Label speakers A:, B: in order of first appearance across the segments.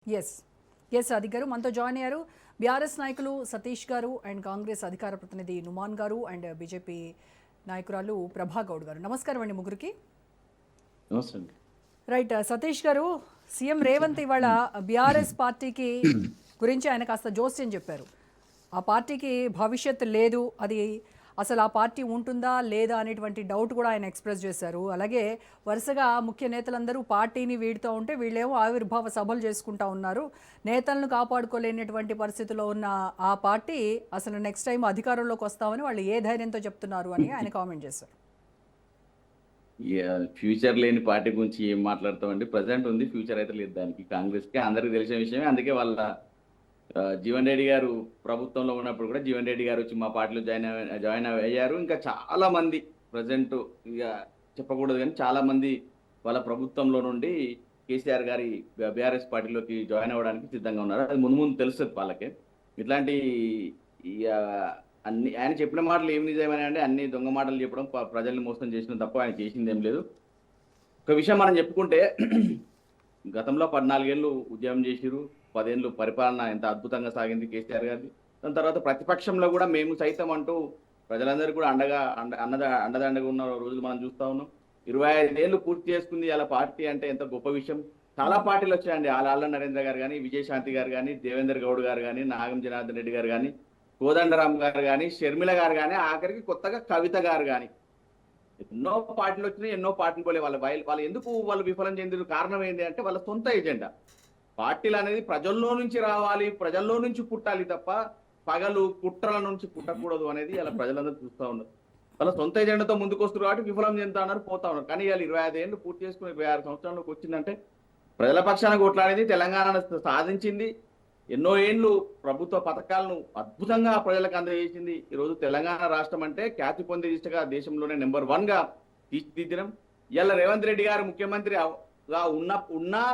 A: Yes yes Adhik గారు మనతో join అయ్యారు. బీఆర్ఎస్ నాయకులు సతీష్ గారు అండ్ కాంగ్రెస్ అధికార ప్రతినిధి నుమాన్ గారు అండ్ బీజేపీ నాయకురాలు ప్రభా గౌడ్ గారు. నమస్కారం అండి ముగ్గురికి. రైట్ సతీష్ గారు, సీఎం రేవంత్ ఇవాళ బీఆర్ఎస్ పార్టీకి గురించి ఆయన కాస్త జోస్యం చెప్పారు. ఆ పార్టీకి భవిష్యత్తు లేదు, అది అసలు ఆ పార్టీ ఉంటుందా లేదా అనేటువంటి డౌట్ కూడా ఆయన ఎక్స్ప్రెస్ చేశారు. అలాగే వరుసగా ముఖ్య నేతలందరూ పార్టీని వీడుతూ ఉంటే వీళ్ళేమో ఆవిర్భావ సభలు చేసుకుంటా ఉన్నారు. నేతలను కాపాడుకోలేనటువంటి పరిస్థితిలో ఉన్న ఆ పార్టీ అసలు నెక్స్ట్ టైం అధికారంలోకి వస్తామని వాళ్ళు ఏ ధైర్యంతో చెప్తున్నారు అని ఆయన కామెంట్ చేశారు.
B: ఫ్యూచర్ లేని పార్టీ గురించి ఏం మాట్లాడతామండి. ప్రజెంట్ ఉంది, ఫ్యూచర్ అయితే లేదు. దానికి కాంగ్రెస్కి అందరికీ తెలిసిన విషయమే. అందుకే వాళ్ళ జీవన్ రెడ్డి గారు ప్రభుత్వంలో ఉన్నప్పుడు కూడా జీవన్ రెడ్డి గారు వచ్చి మా పార్టీలో జాయిన్ అయ్యారు. ఇంకా చాలా మంది ప్రజెంట్ ఇక చెప్పకూడదు కానీ చాలా మంది వాళ్ళ ప్రభుత్వంలో నుండి కేసీఆర్ గారి బీఆర్ఎస్ పార్టీలోకి జాయిన్ అవ్వడానికి సిద్ధంగా ఉన్నారు. అది ముందు ముందు తెలుస్తుంది వాళ్ళకే. ఇట్లాంటి ఇక అన్ని ఆయన చెప్పిన మాటలు ఏం నిజమని అంటే అన్ని దొంగ మాటలు చెప్పడం, ప్రజల్ని మోసం చేసిన తప్ప ఆయన చేసింది ఏం లేదు. ఒక విషయం మనం చెప్పుకుంటే గతంలో 14 ఏళ్ళు ఉద్యమం చేసిరు, 10 ఏళ్ళు పరిపాలన ఎంత అద్భుతంగా సాగింది కేసీఆర్ గారిది. దాని తర్వాత ప్రతిపక్షంలో కూడా మేము సైతం అంటూ ప్రజలందరూ కూడా అండదండగా ఉన్న రోజులు మనం చూస్తూ ఉన్నాం. 25 ఏళ్ళు పూర్తి చేసుకుంది అలా పార్టీ అంటే ఎంత గొప్ప విషయం. చాలా పార్టీలు వచ్చాయండి. ఆళ్ళ నరేంద్ర గారు కానీ, విజయశాంతి గారు కానీ, దేవేందర్ గౌడ్ గారు కానీ, నాగం జనార్దన్ రెడ్డి గారు కానీ, కోదండరామ్ గారు కానీ, షర్మిల గారు కానీ, ఆఖరికి కొత్తగా కవిత గారు కానీ, ఎన్నో పార్టీలు వచ్చినాయి, ఎన్నో పార్టీలు పోలే. వాళ్ళు ఎందుకు వాళ్ళు విఫలం చెందిన కారణం ఏంటి అంటే వాళ్ళ సొంత ఎజెండా. పార్టీలు అనేది ప్రజల్లో నుంచి రావాలి, ప్రజల్లో నుంచి పుట్టాలి తప్ప పగలు కుట్రల నుంచి పుట్టకూడదు అనేది ఇలా ప్రజలందరూ చూస్తూ ఉన్నారు. వాళ్ళ సొంత ఎజెండాతో ముందుకు వస్తారు కాబట్టి విఫలం చెందుతా ఉన్నారు, పోతా ఉన్నారు. కానీ ఇవాళ 25 ఏళ్ళు పూర్తి చేసుకుని 26 సంవత్సరాలకు వచ్చిందంటే ప్రజల పక్షాన కొట్లాడేది, తెలంగాణ సాధించింది. ఎన్నో ఏళ్ళు ప్రభుత్వ పథకాలను అద్భుతంగా ప్రజలకు అందజేసింది. ఈరోజు తెలంగాణ రాష్ట్రం అంటే ఖ్యాతి పొందే దిశగా దేశంలోనే నెంబర్ 1గా తీర్చిదిద్దడం. ఇవాళ రేవంత్ రెడ్డి గారు ముఖ్యమంత్రిగా ఉన్నా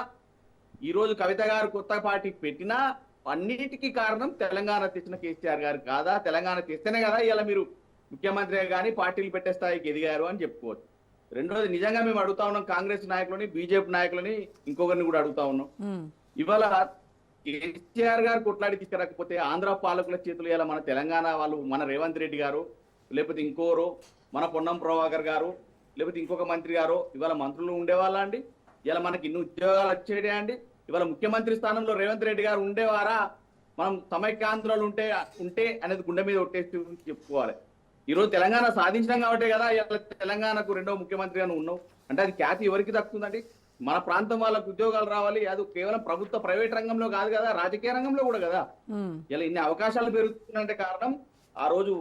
B: ఈరోజు కవిత గారు కొత్త పార్టీ పెట్టినా అన్నిటికీ కారణం తెలంగాణ తెచ్చిన కేసీఆర్ గారు కాదా? తెలంగాణ తెస్తేనే కదా ఇలా మీరు ముఖ్యమంత్రిగా కానీ పార్టీలు పెట్టే స్థాయికి ఎదిగారు అని చెప్పుకోవచ్చు. రెండోది, నిజంగా మేము అడుగుతా ఉన్నాం కాంగ్రెస్ నాయకులని, బీజేపీ నాయకులని, ఇంకొకరిని కూడా అడుగుతా ఉన్నాం. ఇవాళ కేసీఆర్ గారు కొట్లాడి తీసుకురాకపోతే ఆంధ్ర పాలకుల చేతులు ఇలా మన తెలంగాణ వాళ్ళు, మన రేవంత్ రెడ్డి గారు, లేకపోతే ఇంకోరు మన పొన్నం ప్రభాకర్ గారు, లేకపోతే ఇంకొక మంత్రి గారు ఇవాళ మంత్రులు ఉండేవాళ్ళ అండి? ఇలా మనకి ఇన్ని ఉద్యోగాలు వచ్చేడే అండి? ఇవాళ ముఖ్యమంత్రి స్థానంలో రేవంత్ రెడ్డి గారు ఉండేవారా? మనం సమైక్యాంధ్రాలు ఉంటే అనేది గుండె మీద ఒట్టేసి చెప్పుకోవాలి. ఈరోజు తెలంగాణ సాధించడం కాబట్టి కదా ఇలా తెలంగాణకు 2వ ముఖ్యమంత్రిగా ఉన్నావు అంటే అది ఖ్యాతి ఎవరికి దక్కుతుందండి? మన ప్రాంతం వాళ్ళకు ఉద్యోగాలు రావాలి, అది కేవలం ప్రభుత్వ ప్రైవేట్ రంగంలో కాదు కదా, రాజకీయ రంగంలో కూడా కదా. ఇలా ఇన్ని అవకాశాలు పెరుగుతుందంటే కారణం ఆ రోజు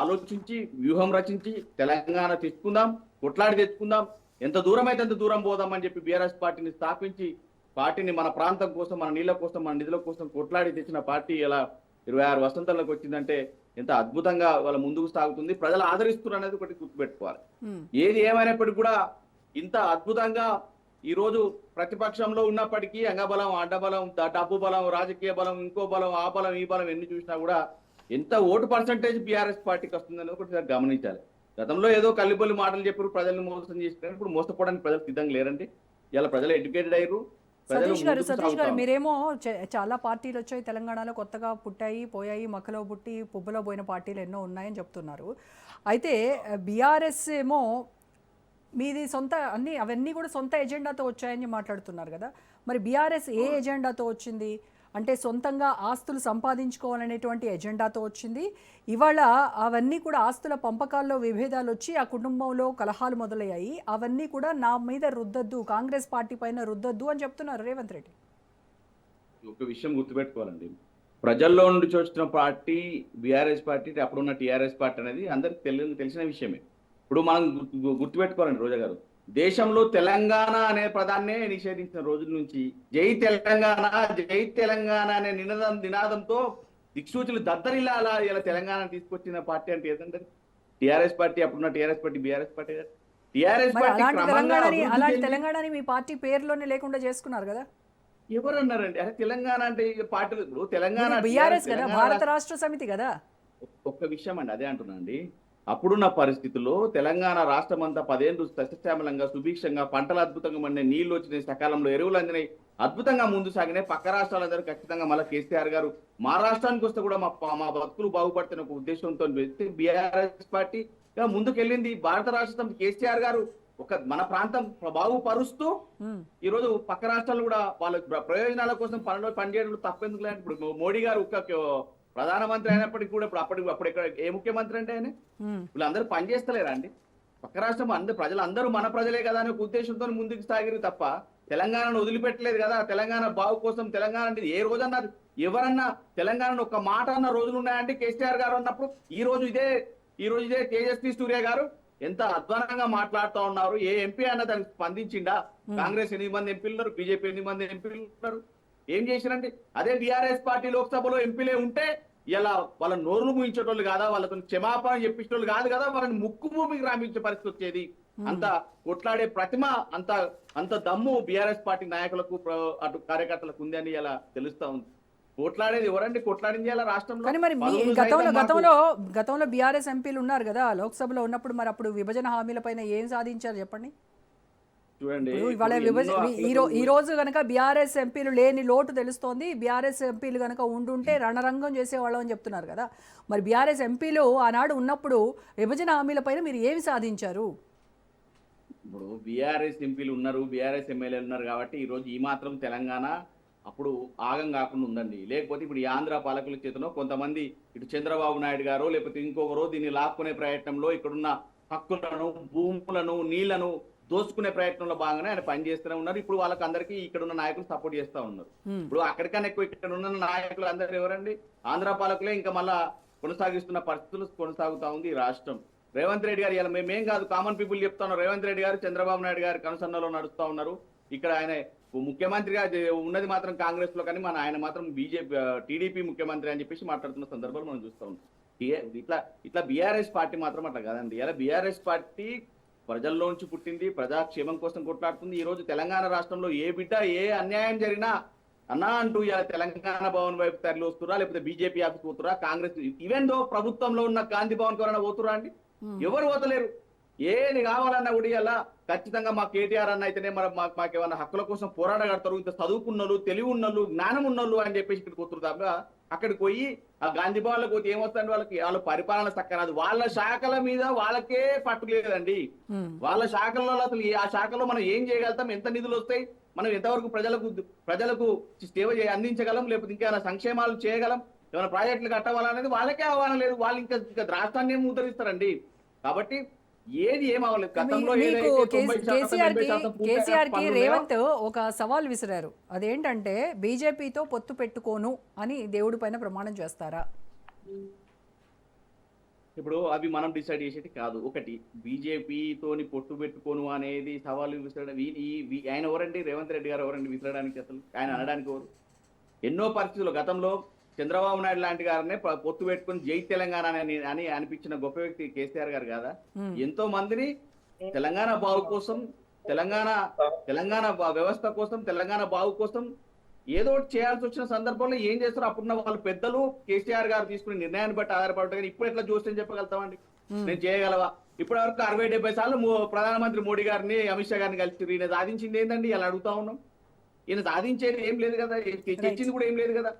B: ఆలోచించి వ్యూహం రచించి తెలంగాణ తెచ్చుకుందాం, కొట్లాడి తెచ్చుకుందాం, ఎంత దూరం అయితే అంత దూరం పోదామని చెప్పి బీఆర్ఎస్ పార్టీని స్థాపించి పార్టీని మన ప్రాంతం కోసం, మన నీళ్ళ కోసం, మన నిధుల కోసం కొట్లాడి తెచ్చిన పార్టీ ఇలా 26 వసంతాలకు వచ్చిందంటే ఎంత అద్భుతంగా వాళ్ళ ముందుకు సాగుతుంది. ప్రజలు ఆదరిస్తున్నారు అనేది ఒకటి గుర్తుపెట్టుకోవాలి. ఏది ఏమైనప్పటికీ కూడా ఇంత అద్భుతంగా ఈరోజు ప్రతిపక్షంలో ఉన్నప్పటికీ అంగబలం, అడ్డబలం, డబ్బు బలం, రాజకీయ బలం, ఇంకో బలం, ఆ బలం, ఈ బలం ఎన్ని చూసినా కూడా ఎంత ఓటు పర్సంటేజ్ బీఆర్ఎస్ పార్టీకి వస్తుందని ఒకటి గమనించాలి. గతంలో ఏదో కల్లిబొల్లి మాటలు చెప్పారు, ప్రజల్ని మోసం చేసినారు. ఇప్పుడు మోసపోవడానికి ప్రజలు సిద్ధంగా లేరండి. ఇలా ప్రజలు ఎడ్యుకేటెడ్ అయ్యారు.
A: సతీష్ గారు, మీరేమో చాలా పార్టీలు వచ్చాయి తెలంగాణలో, కొత్తగా పుట్టాయి, పోయాయి, మక్కలో పుట్టి పుబ్బలో పోయిన పార్టీలు ఎన్నో ఉన్నాయని చెప్తున్నారు. అయితే బీఆర్ఎస్ ఏమో మీది సొంత అవన్నీ కూడా సొంత ఎజెండాతో వచ్చాయని మాట్లాడుతున్నారు కదా. మరి బీఆర్ఎస్ ఏ ఎజెండాతో వచ్చింది? అంటే సొంతంగా ఆస్తులు సంపాదించుకోవాలనేటువంటి ఎజెండాతో వచ్చింది. ఇవాళ అవన్నీ కూడా ఆస్తుల పంపకాల్లో విభేదాలు వచ్చి ఆ కుటుంబంలో కలహాలు మొదలయ్యాయి. అవన్నీ కూడా నా మీద రుద్దొద్దు, కాంగ్రెస్ పార్టీ పైన రుద్దొద్దు అని చెప్తున్నారు రేవంత్ రెడ్డి.
B: ఒక విషయం గుర్తుపెట్టుకోవాలండి, ప్రజల్లో నుండి వచ్చిన పార్టీ బీఆర్ఎస్ పార్టీ, అప్పుడున్న టీఆర్ఎస్ పార్టీ అనేది అందరికి తెలిసిన విషయమే. ఇప్పుడు మనం గుర్తుపెట్టుకోవాలండి రోజా గారు, దేశంలో తెలంగాణ అనే పదాన్నే నిషేధించిన రోజుల నుంచి జై తెలంగాణ, జై తెలంగాణ అనే నినాదంతో దిక్సూచులు దద్దరిల్లా ఇలా తెలంగాణ తీసుకొచ్చిన పార్టీ అంటే ఏదంటే టీఆర్ఎస్ పార్టీ. అప్పుడున్న TRS party BRS party. TRS party
A: అలాంటి తెలంగాణని మీ పార్టీ పేరులోనే లేకుండా చేసుకున్నారు కదా.
B: ఎవరు అన్నారండి? అరే తెలంగాణ అంటే పార్టీలు తెలంగాణ
A: బీఆర్ఎస్ కదా, భారత రాష్ట్ర సమితి కదా.
B: ఒక్క విషయం అండి, అదే అంటున్నా అండి. అప్పుడున్న పరిస్థితుల్లో తెలంగాణ రాష్ట్రం అంతా 10 ఏళ్ళు సస్యశ్యామలంగా, సుభిక్షంగా, పంటలు అద్భుతంగా పండినాయి, నీళ్లు వచ్చినాయి, సకాలంలో ఎరువులు అందినాయి, అద్భుతంగా ముందు సాగినాయి. పక్క రాష్ట్రాలందరూ ఖచ్చితంగా మళ్ళీ కేసీఆర్ గారు మా రాష్ట్రానికి వస్తే కూడా మా బతుకులు బాగుపడుతున్న ఒక ఉద్దేశంతో బీఆర్ఎస్ పార్టీ ముందుకెళ్ళింది. భారత రాష్ట్రం కేసీఆర్ గారు మన ప్రాంతం బాగుపరుస్తూ ఈ రోజు పక్క రాష్ట్రాలు కూడా వాళ్ళ ప్రయోజనాల కోసం పనిచేయడం తప్పెందుకు. ఇప్పుడు మోడీ గారు ప్రధానమంత్రి అయినప్పటికీ కూడా అప్పుడు ఇక్కడ ఏ ముఖ్యమంత్రి అంటే ఆయన వీళ్ళందరూ పనిచేస్తలేరా అండి? పక్క రాష్ట్రం ప్రజలందరూ మన ప్రజలే కదా అనే ఒక ఉద్దేశంతో ముందుకు సాగిరు తప్ప తెలంగాణను వదిలిపెట్టలేదు కదా. తెలంగాణ బాగు కోసం తెలంగాణ అంటే ఏ రోజన్నా ఎవరన్నా తెలంగాణను ఒక మాట అన్న రోజులు ఉన్నాయంటే కేసీఆర్ గారు అన్నప్పుడు ఈ రోజు ఇదే తేజస్వి సూర్య గారు ఎంత అధ్వానంగా మాట్లాడుతూ ఉన్నారు. ఏ ఎంపీ అన్న దానికి స్పందించిండా? కాంగ్రెస్ 8 మంది ఎంపీలు ఉన్నారు, బీజేపీ 8 మంది ఎంపీలు ఉన్నారు. ఏం చేసిరండి? అదే బీఆర్ఎస్ పార్టీ లోక్సభలో ఎంపీలే ఉంటే ఇలా వాళ్ళ నోరులు ముయించేటోళ్ళు కాదా, వాళ్ళతో క్షమాపణ చెప్పించేటోళ్ళు కాదు కదా, వాళ్ళని ముక్కు భూమికి రామించే పరిస్థితి వచ్చేది. అంత కొట్లాడే ప్రతిమ అంత దమ్ము బీఆర్ఎస్ పార్టీ నాయకులకు అటు కార్యకర్తలకు ఉంది అని ఇలా తెలుస్తా ఉంది. కొట్లాడేది ఎవరండి? కొట్లాడింది ఇలా రాష్ట్రంలో.
A: కానీ మరి గతంలో బీఆర్ఎస్ ఎంపీలు ఉన్నారు కదా లోక్సభలో ఉన్నప్పుడు, మరి అప్పుడు విభజన హామీల పైన ఏం సాధించారు చెప్పండి?
B: చూడండి,
A: ఈ రోజు గనక బీఆర్ఎస్ ఎంపీలు లేని లోటు తెలుస్తోంది. బీఆర్ఎస్ ఎంపీలు గనక ఉండుంటే రణరంగం చేసేవాళ్ళం అని చెప్తున్నారు కదా. మరి బీఆర్ఎస్ ఎంపీలు ఆనాడు ఉన్నప్పుడు విభజన హామీల పైన మీరు ఏమి సాధించారు?
B: ఇప్పుడు బీఆర్ఎస్ ఎంపీలు ఉన్నారు, బీఆర్ఎస్ ఎమ్మెల్యేలు ఉన్నారు కాబట్టి ఈ రోజు ఈ మాత్రం తెలంగాణ అప్పుడు ఆగం కాకుండా ఉందండి. లేకపోతే ఇప్పుడు ఈ ఆంధ్ర పాలకుల చేతనో కొంతమంది ఇటు చంద్రబాబు నాయుడు గారు లేకపోతే ఇంకొకరు దీన్ని లాక్కునే ప్రయత్నంలో ఇక్కడున్న హక్కులను, భూములను, నీళ్లను దోచుకునే ప్రయత్నంలో భాగంగానే ఆయన పనిచేస్తూనే ఉన్నారు. ఇప్పుడు వాళ్ళకి అందరికీ ఇక్కడ ఉన్న నాయకులు సపోర్ట్ చేస్తా ఉన్నారు. ఇప్పుడు అక్కడికన్నా ఎక్కువ ఇక్కడ ఉన్న నాయకులు అందరూ ఎవరండి? ఆంధ్ర పాలకులే ఇంకా మళ్ళా కొనసాగిస్తున్న పరిస్థితులు కొనసాగుతా ఉంది ఈ రాష్ట్రం. రేవంత్ రెడ్డి గారు ఇలా మేమేం కాదు, కామన్ పీపుల్ చెప్తా ఉన్నారు. రేవంత్ రెడ్డి గారు చంద్రబాబు నాయుడు గారి కనుసన్నలో నడుస్తా ఉన్నారు. ఇక్కడ ఆయన ముఖ్యమంత్రిగా ఉన్నది మాత్రం కాంగ్రెస్ లో, కానీ ఆయన మాత్రం టీడీపీ ముఖ్యమంత్రి అని చెప్పేసి మాట్లాడుతున్న సందర్భాలు మనం చూస్తా ఉన్నాం. ఇట్లా బీఆర్ఎస్ పార్టీ మాత్రం అట్లా కాదండి. ఇలా బీఆర్ఎస్ పార్టీ ప్రజల్లోంచి పుట్టింది, ప్రజాక్షేమం కోసం కొట్లాడుతుంది. ఈ రోజు తెలంగాణ రాష్ట్రంలో ఏ బిడ్డ ఏ అన్యాయం జరిగినా అన్నా అంటూ ఇలా తెలంగాణ భవన్ వైపు తరలి వస్తురా, లేకపోతే బీజేపీ ఆఫీస్ పోతురా, కాంగ్రెస్ ఈవెన్ దో ప్రభుత్వంలో ఉన్న గాంధీ భవన్ ఎవరైనా పోతురా అండి? ఎవరు పోతలేరు. ఏది కావాలన్నా కూడా ఇలా ఖచ్చితంగా మా కేటీఆర్ అన్న అయితేనే మాకేమన్నా హక్కుల కోసం పోరాడగడతారు, ఇంత చదువుకున్నోళ్ళు, తెలివి ఉన్నోళ్ళు, జ్ఞానం ఉన్నోళ్ళు అని చెప్పేసి ఇక్కడికి పోతున్నారు. అక్కడికి పోయి ఆ గాంధీ భవన్లకు పోతే ఏమొస్తుంది? వాళ్ళ పరిపాలన చక్కరాదు. వాళ్ళ శాఖల మీద వాళ్ళకే పట్టులేదండి. వాళ్ళ శాఖల్లో అసలు ఆ శాఖలో మనం ఏం చేయగలుగుతాం? ఎంత నిధులు వస్తాయి? మనం ఎంతవరకు ప్రజలకు సేవ అందించగలం, లేకపోతే ఇంకేమైనా సంక్షేమాలు చేయగలం, ఏమైనా ప్రాజెక్టులు కట్టవాలనేది వాళ్ళకే ఆహ్వానం లేదు. వాళ్ళు ఇంకా రాష్ట్రాన్ని ఏమి ఉద్ధరిస్తారండి? కాబట్టి ఏది ఏమవ్వలేదు. గతంలో
A: కేసీఆర్ కి రేవంత్ ఒక సవాల్ విసిరారు. అదేంటంటే బీజేపీతో పొత్తు పెట్టుకోను అని దేవుడి పైన ప్రమాణం చేస్తారా?
B: ఇప్పుడు అవి మనం డిసైడ్ చేసేది కాదు. ఒకటి బీజేపీతోని పొత్తు పెట్టుకోను అనేది సవాలు విసరడం. ఆయన ఎవరండి? రేవంత్ రెడ్డి గారు ఎవరండి విసరడానికి? అసలు ఆయన అనడానికి ఎవరు? ఎన్నో పరిస్థితులు గతంలో చంద్రబాబు నాయుడు లాంటి గారినే పొత్తు పెట్టుకుని జై తెలంగాణ అని అనిపించిన గొప్ప వ్యక్తి కేసీఆర్ గారు కదా. ఎంతో మందిని తెలంగాణ బాగు కోసం, తెలంగాణ వ్యవస్థ కోసం, తెలంగాణ బాగు కోసం ఏదో ఒకటి చేయాల్సి వచ్చిన సందర్భంలో ఏం చేస్తారో అప్పుడున్న వాళ్ళ పెద్దలు కేసీఆర్ గారు తీసుకునే నిర్ణయాన్ని బట్టి ఆధారపడతారు. కానీ ఇప్పుడు ఎట్లా చూస్తే చెప్పగలుగుతామండి? నేను చేయగలవా? ఇప్పటి వరకు 60-70 సార్లు ప్రధానమంత్రి మోడీ గారిని, అమిత్ షా గారిని కలిసి ఈయన సాధించింది ఏంటండి? ఇలా అడుగుతా ఉన్నాం. ఈయన సాధించేది ఏం లేదు కదా, తెచ్చింది కూడా ఏం లేదు కదా.